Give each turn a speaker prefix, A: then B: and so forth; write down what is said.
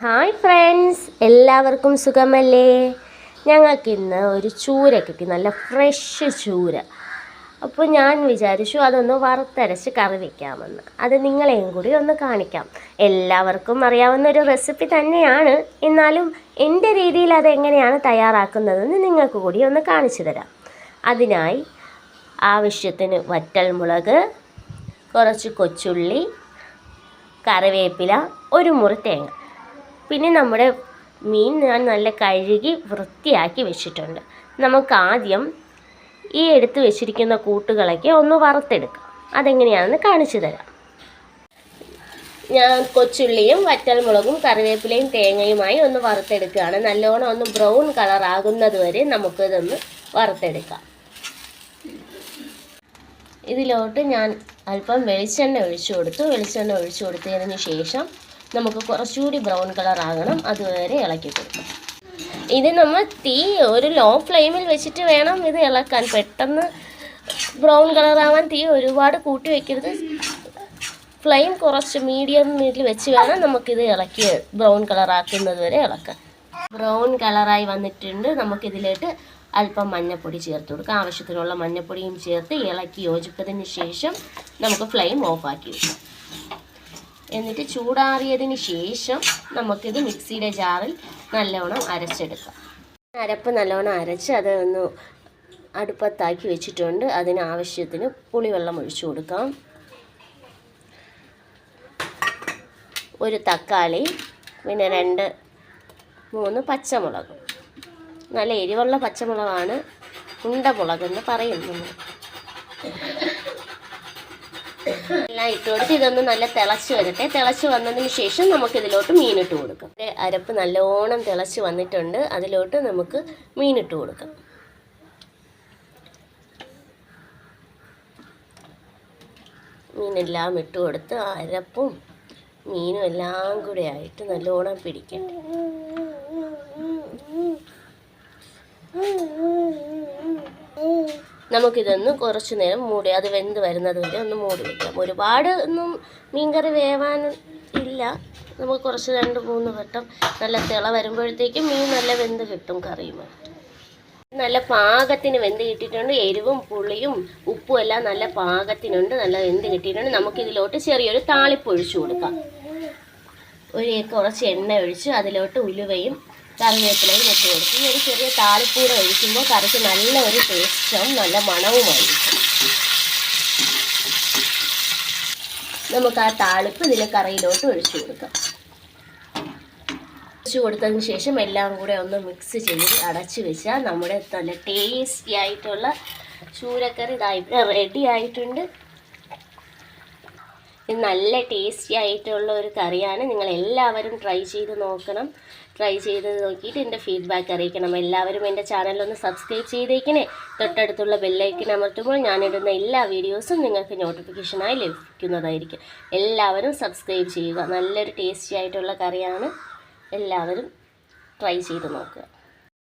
A: Hi friends, എല്ലാവർക്കും സുഖമല്ലേ? ഞങ്ങൾക്കിന്ന് ഒരു ചൂര കിട്ടി, നല്ല ഫ്രഷ് ചൂര. അപ്പോൾ ഞാൻ വിചാരിച്ചു അതൊന്ന് വറുത്തരച്ച് കറി വയ്ക്കാമെന്ന്. അത് നിങ്ങളെയും കൂടി ഒന്ന് കാണിക്കാം. എല്ലാവർക്കും അറിയാവുന്ന ഒരു റെസിപ്പി തന്നെയാണ്, എന്നാലും എൻ്റെ രീതിയിൽ അതെങ്ങനെയാണ് തയ്യാറാക്കുന്നതെന്ന് നിങ്ങൾക്ക് കൂടി ഒന്ന് കാണിച്ചു തരാം. അതിനായി ആവശ്യത്തിന് വറ്റൽമുളക്, കുറച്ച് കൊച്ചുള്ളി, കറിവേപ്പില, ഒരു മുറി തേങ്ങ, പിന്നെ നമ്മുടെ മീൻ ഞാൻ നല്ല കഴുകി വൃത്തിയാക്കി വെച്ചിട്ടുണ്ട്. നമുക്ക് ആദ്യം ഈ എടുത്ത് വെച്ചിരിക്കുന്ന കൂട്ടുകളൊക്കെ ഒന്ന് വറുത്തെടുക്കാം. അതെങ്ങനെയാണെന്ന് കാണിച്ചു തരാം. ഞാൻ കൊച്ചുള്ളിയും വറ്റൽമുളകും കറിവേപ്പിലയും തേങ്ങയുമായി ഒന്ന് വറുത്തെടുക്കുകയാണ്. നല്ലോണം ഒന്ന് ബ്രൗൺ കളർ ആകുന്നത് വരെ നമുക്കിതൊന്ന് വറുത്തെടുക്കാം. ഇതിലോട്ട് ഞാൻ അല്പം വെളിച്ചെണ്ണ ഒഴിച്ചു കൊടുത്തതിന് ശേഷം നമുക്ക് കുറച്ചുകൂടി ബ്രൗൺ കളർ ആകണം, അതുവരെ ഇളക്കി കൊടുക്കാം. ഇത് നമ്മൾ തീ ഒരു ലോ ഫ്ലെയിമിൽ വെച്ചിട്ട് വേണം ഇത് ഇളക്കാൻ. പെട്ടെന്ന് ബ്രൗൺ കളർ ആവാൻ തീ ഒരുപാട് കൂട്ടി വയ്ക്കരുത്. ഫ്ലെയിം കുറച്ച് മീഡിയത്തിൽ വെച്ച് വേണം നമുക്കിത് ഇളക്കി ബ്രൗൺ കളർ ആക്കുന്നത് വരെ ഇളക്കാൻ. ബ്രൗൺ കളറായി വന്നിട്ടുണ്ട്. നമുക്കിതിലേക്ക് അല്പം മഞ്ഞൾപ്പൊടി ചേർത്ത് കൊടുക്കാം. ആവശ്യത്തിനുള്ള മഞ്ഞൾപ്പൊടിയും ചേർത്ത് ഇളക്കി യോജിപ്പതിന് ശേഷം നമുക്ക് ഫ്ലെയിം ഓഫാക്കി വെക്കാം. എന്നിട്ട് ചൂടാറിയതിന് ശേഷം നമുക്കിത് മിക്സിയുടെ ജാറിൽ നല്ലോണം അരച്ചെടുക്കാം. അരപ്പ് നല്ലോണം അരച്ച് അത് ഒന്ന് അടുപ്പത്താക്കി വെച്ചിട്ടുണ്ട്. അതിനാവശ്യത്തിന് പുളിവെള്ളം ഒഴിച്ചു കൊടുക്കാം. ഒരു തക്കാളി, പിന്നെ 2-3 പച്ചമുളക്. നല്ല എരിവുള്ള പച്ചമുളകാണ്, ഉണ്ടമുളകെന്ന് പറയും നമ്മൾ. എല്ലാം ഇട്ട് കൊടുത്ത് ഇതൊന്ന് നല്ല തിളച്ച് വരട്ടെ. തിളച്ച് വന്നതിന് ശേഷം നമുക്കിതിലോട്ട് മീനിട്ട് കൊടുക്കാം. അരപ്പ് നല്ലോണം തിളച്ച് വന്നിട്ടുണ്ട്. അതിലോട്ട് നമുക്ക് മീനിട്ട് കൊടുക്കാം. മീനെല്ലാം ഇട്ട് കൊടുത്ത് അരപ്പും മീനും എല്ലാം കൂടെ ആയിട്ട് നല്ലോണം പിടിക്കട്ടെ. നമുക്കിതൊന്ന് കുറച്ച് നേരം മൂടി, അത് വെന്ത് വരുന്നത് വരെ ഒന്ന് മൂടി വയ്ക്കാം. ഒരുപാട് ഒന്നും മീൻകറി വേവാൻ ഇല്ല. നമുക്ക് കുറച്ച് 2-3 വട്ടം നല്ല തിള വരുമ്പോഴത്തേക്കും മീൻ നല്ല വെന്ത് കിട്ടും. കറിയുമായിട്ട് നല്ല പാകത്തിന് വെന്ത് കിട്ടിയിട്ടുണ്ട്. എരിവും പുളിയും ഉപ്പും എല്ലാം നല്ല പാകത്തിനുണ്ട്, നല്ല വെന്ത് കിട്ടിയിട്ടുണ്ട്. നമുക്കിതിലോട്ട് ചെറിയൊരു താളിപ്പ് ഒഴിച്ചു കൊടുക്കാം. കുറച്ച് എണ്ണ ഒഴിച്ച് അതിലോട്ട് ഉലുവയും കറിവേപ്പിലയും ഇട്ട് കൊടുക്കും. ഈ ഒരു ചെറിയ താളിപ്പൂടെ ഒഴിക്കുമ്പോൾ കറിക്ക് നല്ല ഒരു ടേസ്റ്റും നല്ല മണവുമായിരിക്കും. നമുക്ക് ആ താളിപ്പ് ഇതിൽ കറിയിലോട്ട് ഒഴിച്ചു കൊടുക്കാം. ഒഴിച്ചു കൊടുത്തതിന് ശേഷം എല്ലാം കൂടെ ഒന്ന് മിക്സ് ചെയ്ത് അടച്ചു വെച്ചാൽ നമ്മുടെ നല്ല ടേസ്റ്റി ആയിട്ടുള്ള ചൂരക്കറി ഇതായിട്ട് റെഡി ആയിട്ടുണ്ട്. ഇത് നല്ല ടേസ്റ്റി ആയിട്ടുള്ള ഒരു കറിയാണ്. നിങ്ങൾ എല്ലാവരും ട്രൈ ചെയ്ത് നോക്കണം. ട്രൈ ചെയ്ത് നോക്കിയിട്ട് എൻ്റെ ഫീഡ്ബാക്ക് അറിയിക്കണം. എല്ലാവരും എൻ്റെ ചാനലൊന്ന് സബ്സ്ക്രൈബ് ചെയ്തേക്കണേ. തൊട്ടടുത്തുള്ള ബെല്ലൈക്കൻ അമർത്തുമ്പോൾ ഞാനിടുന്ന എല്ലാ വീഡിയോസും നിങ്ങൾക്ക് നോട്ടിഫിക്കേഷനായി ലഭിക്കുന്നതായിരിക്കും. എല്ലാവരും സബ്സ്ക്രൈബ് ചെയ്യുക. നല്ലൊരു ടേസ്റ്റി ആയിട്ടുള്ള കറിയാണ്. എല്ലാവരും ട്രൈ ചെയ്ത് നോക്കുക.